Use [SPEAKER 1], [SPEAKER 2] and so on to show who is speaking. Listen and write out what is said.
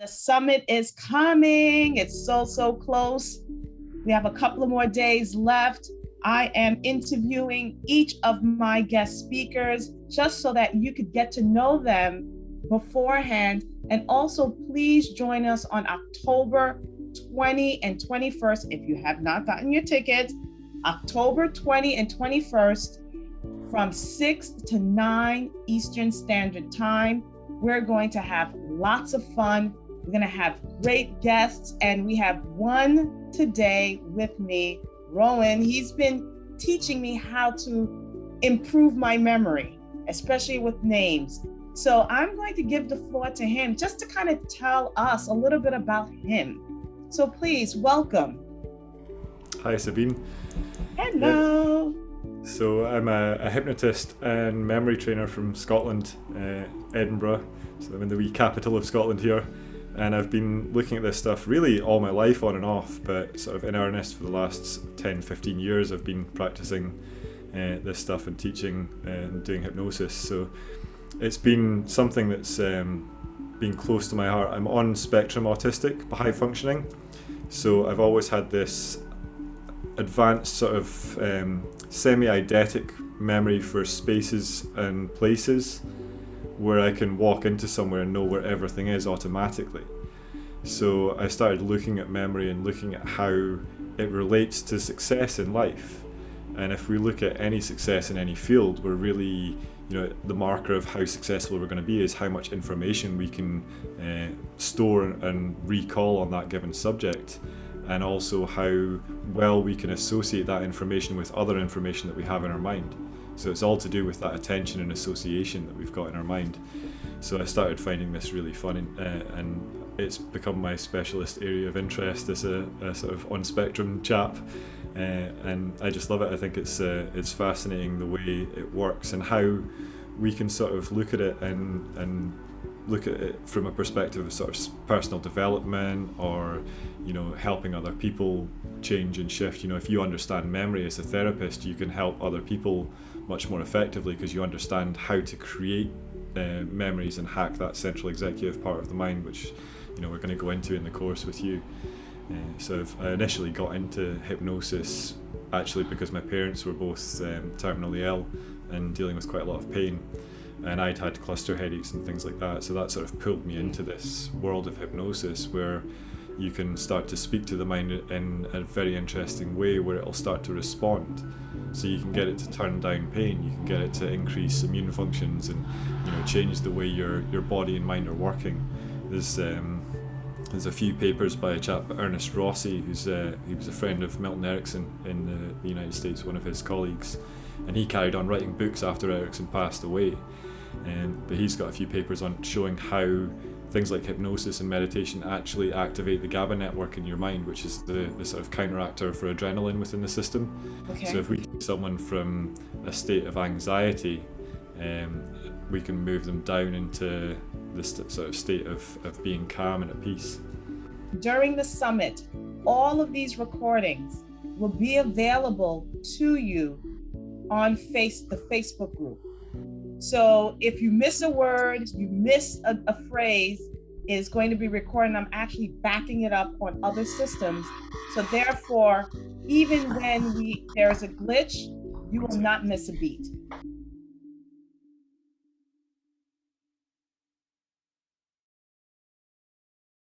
[SPEAKER 1] The summit is coming. It's so close. We have a couple of more days left. I am interviewing each of my guest speakers just so that you could get to know them beforehand. And also, please join us on October 20 and 21st. If you have not gotten your tickets, October 20 and 21st from 6 to 9 Eastern Standard Time. We're going to have lots of fun. We're going to have great guests, and we have one today with me, Rowan. He's been teaching me how to improve my memory, especially with names. So I'm going to give the floor to him just to kind of tell us a little bit about him. So please welcome.
[SPEAKER 2] Hi, Sabine.
[SPEAKER 1] Hello.
[SPEAKER 2] So I'm a hypnotist and memory trainer from Scotland, Edinburgh. So I'm in the wee capital of Scotland here. And I've been looking at this stuff really all my life on and off, but sort of in earnest for the last 10, 15 years I've been practicing this stuff and teaching and doing hypnosis. So it's been something that's been close to my heart. I'm on spectrum autistic, high functioning. So I've always had this advanced sort of semi-eidetic memory for spaces and places where I can walk into somewhere and know where everything is automatically. So I started looking at memory and looking at how it relates to success in life. And if we look at any success in any field, we're really, the marker of how successful we're going to be is how much information we can store and recall on that given subject, and also how well we can associate that information with other information that we have in our mind. So it's all to do with that attention and association that we've got in our mind. So I started finding this really fun, and it's become my specialist area of interest as a sort of on-spectrum chap. And I just love it. I think it's fascinating the way it works and how we can sort of look at it and look at it from a perspective of sort of personal development, or helping other people change and shift. If you understand memory as a therapist, you can help other people much more effectively because you understand how to create memories and hack that central executive part of the mind, which we're going to go into in the course with you. So I initially got into hypnosis actually because my parents were both terminally ill and dealing with quite a lot of pain, and I'd had cluster headaches and things like that. So that sort of pulled me into this world of hypnosis where you can start to speak to the mind in a very interesting way where it'll start to respond. So you can get it to turn down pain, you can get it to increase immune functions and change the way your body and mind are working. There's a few papers by a chap, Ernest Rossi, he was a friend of Milton Erickson in the United States, one of his colleagues, and he carried on writing books after Erickson passed away. But he's got a few papers on showing how things like hypnosis and meditation actually activate the GABA network in your mind, which is the sort of counteractor for adrenaline within the system.
[SPEAKER 1] Okay.
[SPEAKER 2] So if we take someone from a state of anxiety, we can move them down into this sort of state of being calm and at peace.
[SPEAKER 1] During the summit, all of these recordings will be available to you on the Facebook group. So if you miss a word, you miss a phrase, it's going to be recorded. I'm actually backing it up on other systems. So therefore, even when there's a glitch, you will not miss a beat.